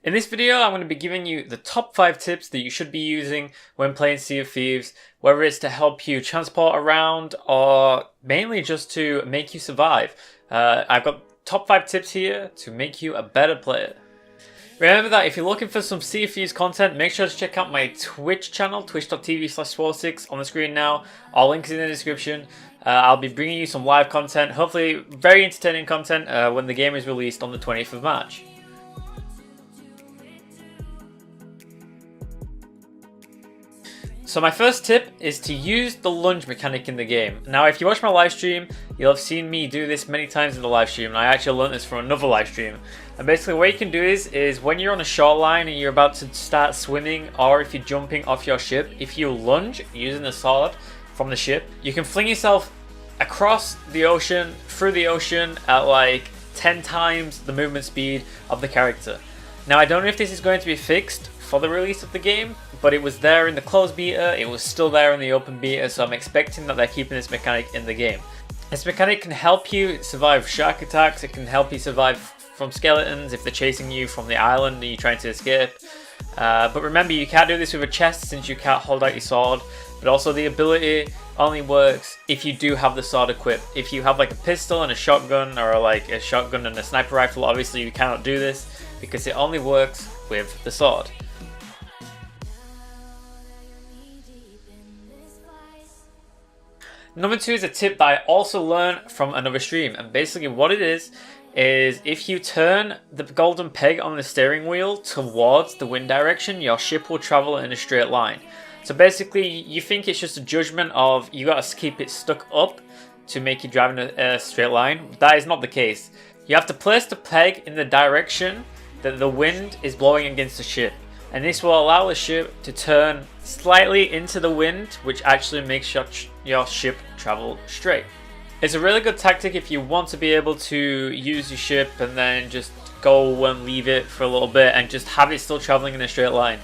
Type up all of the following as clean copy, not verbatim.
In this video, I'm going to be giving you the top 5 tips that you should be using when playing Sea of Thieves, whether it's to help you transport around or mainly just to make you survive. I've got top 5 tips here to make you a better player. Remember that if you're looking for some Sea of Thieves content, make sure to check out my Twitch channel, twitch.tv/swole6 on the screen now. All links in the description. I'll be bringing you some live content, hopefully very entertaining content when the game is released on the 20th of March. So my first tip is to use the lunge mechanic in the game. Now if you watch my live stream, you'll have seen me do this many times in the live stream, and I actually learned this from another live stream. And basically what you can do is when you're on a shoreline and you're about to start swimming, or if you're jumping off your ship, if you lunge using the sword from the ship, you can fling yourself across the ocean, through the ocean at like 10 times the movement speed of the character. Now I don't know if this is going to be fixed for the release of the game, but it was there in the closed beta, it was still there in the open beta, so I'm expecting that they're keeping this mechanic in the game. This mechanic can help you survive shark attacks, it can help you survive from skeletons if they're chasing you from the island and you're trying to escape. But remember, you can't do this with a chest since you can't hold out your sword, but also the ability only works if you do have the sword equipped. If you have like a pistol and a shotgun, or like a shotgun and a sniper rifle, obviously you cannot do this because it only works with the sword. Number 2 is a tip that I also learned from another stream, and basically what it is if you turn the golden peg on the steering wheel towards the wind direction, your ship will travel in a straight line. So basically you think it's just a judgment of you gotta keep it stuck up to make you drive in a straight line. That is not the case. You have to place the peg in the direction that the wind is blowing against the ship, and this will allow the ship to turn slightly into the wind, which actually makes your ship travel straight. It's a really good tactic if you want to be able to use your ship and then just go and leave it for a little bit and just have it still traveling in a straight line.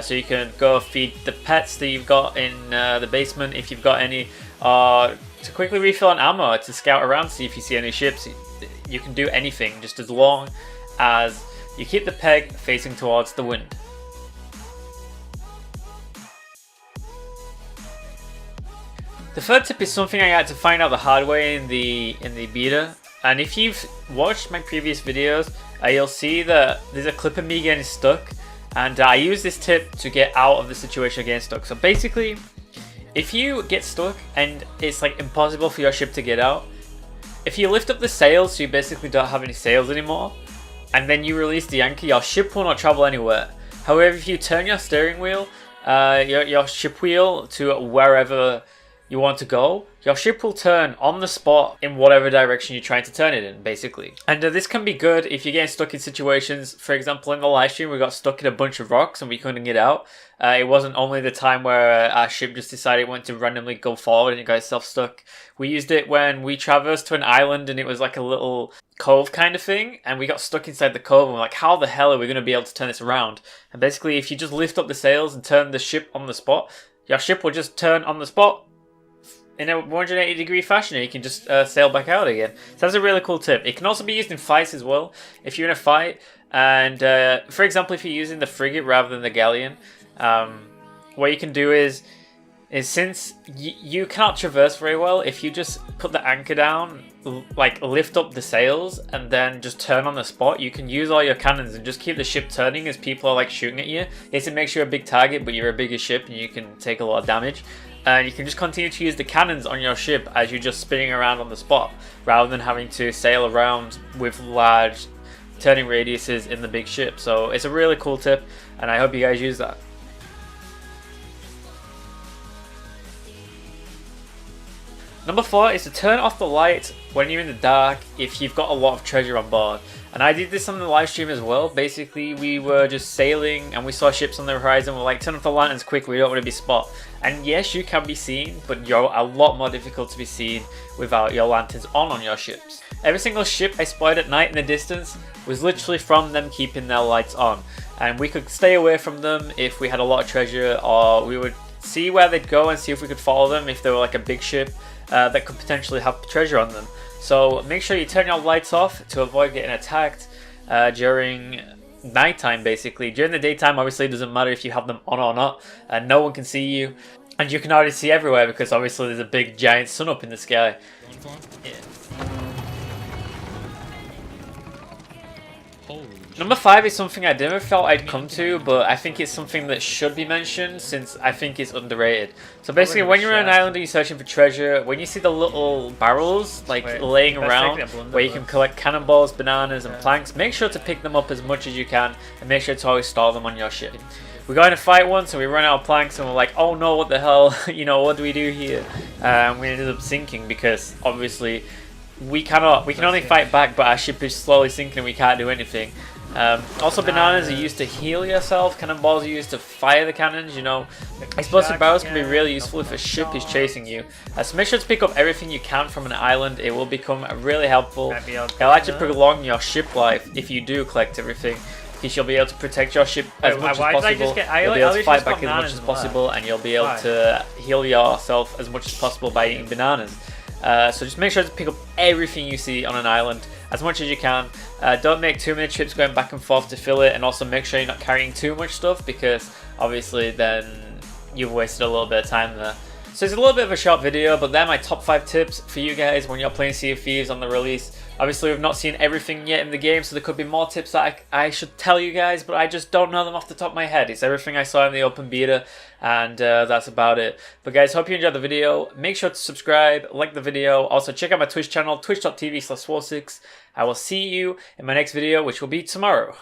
So you can go feed the pets that you've got in the basement if you've got any, to quickly refill on ammo, to scout around, see if you see any ships. You can do anything just as long as you keep the peg facing towards the wind. The third tip is something I had to find out the hard way in the beta, and if you've watched my previous videos, you'll see that there's a clip of me getting stuck, and I use this tip to get out of the situation of getting stuck. So basically, if you get stuck and it's like impossible for your ship to get out, if you lift up the sails so you basically don't have any sails anymore, and then you release the anchor, your ship will not travel anywhere. However, if you turn your steering wheel, your ship wheel to wherever you want to go, your ship will turn on the spot in whatever direction you're trying to turn it in, basically. And this can be good if you're getting stuck in situations. For example, in the live stream, we got stuck in a bunch of rocks and we couldn't get out. It wasn't only the time where our ship just decided it wanted to randomly go forward and it got itself stuck. We used it when we traversed to an island and it was like a little cove kind of thing, and we got stuck inside the cove and we're like, how the hell are we going to be able to turn this around? And basically, if you just lift up the sails and turn the ship on the spot, your ship will just turn on the spot in a 180-degree fashion, and you can just sail back out again. So that's a really cool tip. It can also be used in fights as well. If you're in a fight, and for example, if you're using the frigate rather than the galleon, what you can do is since you cannot traverse very well, if you just put the anchor down, like lift up the sails, and then just turn on the spot, you can use all your cannons and just keep the ship turning as people are like shooting at you. It makes you a big target, but you're a bigger ship and you can take a lot of damage. And you can just continue to use the cannons on your ship as you're just spinning around on the spot, rather than having to sail around with large turning radiuses in the big ship. So it's a really cool tip, and I hope you guys use that. Number 4 is to turn off the light when you're in the dark if you've got a lot of treasure on board. And I did this on the live stream as well. Basically, we were just sailing and we saw ships on the horizon. We're like, turn off the lanterns quick, we don't want to be spot. And yes, you can be seen, but you're a lot more difficult to be seen without your lanterns on your ships. Every single ship I spotted at night in the distance was literally from them keeping their lights on. And we could stay away from them if we had a lot of treasure, or we would see where they'd go and see if we could follow them if they were like a big ship that could potentially have treasure on them. So make sure you turn your lights off to avoid getting attacked during nighttime basically. During the daytime, obviously it doesn't matter if you have them on or not, and no one can see you. And you can already see everywhere because obviously there's a big giant sun up in the sky. Number 5 is something I never felt I'd come to, but I think it's something that should be mentioned since I think it's underrated. So basically, when you're on an island and you're searching for treasure, when you see the little barrels like laying around where you can collect cannonballs, bananas, and planks, make sure to pick them up as much as you can and make sure to always store them on your ship. We got in a fight once and we ran out of planks and we're like, oh no, what the hell, you know, what do we do here? We ended up sinking because obviously we can only fight back, but our ship is slowly sinking and we can't do anything. Also, bananas are used to heal yourself. Cannonballs are used to fire the cannons, you know. Explosive barrels can be really useful if a ship is chasing you. So make sure to pick up everything you can from an island. It will become really helpful. It'll actually prolong your ship life if you do collect everything. Because you'll be able to protect your ship as much as possible. You'll be able to fight back as much as possible, and you'll be able to heal yourself as much as possible by eating bananas. So just make sure to pick up everything you see on an island as much as you can. Don't make too many trips going back and forth to fill it, and also make sure you're not carrying too much stuff because obviously then you've wasted a little bit of time there. So it's a little bit of a short video, but they're my top 5 tips for you guys when you're playing Sea of Thieves on the release. Obviously we've not seen everything yet in the game, so there could be more tips that I should tell you guys, but I just don't know them off the top of my head. It's everything I saw in the open beta, and that's about it. But guys, hope you enjoyed the video. Make sure to subscribe, like the video. Also check out my Twitch channel, twitch.tv/Swole6. I will see you in my next video, which will be tomorrow.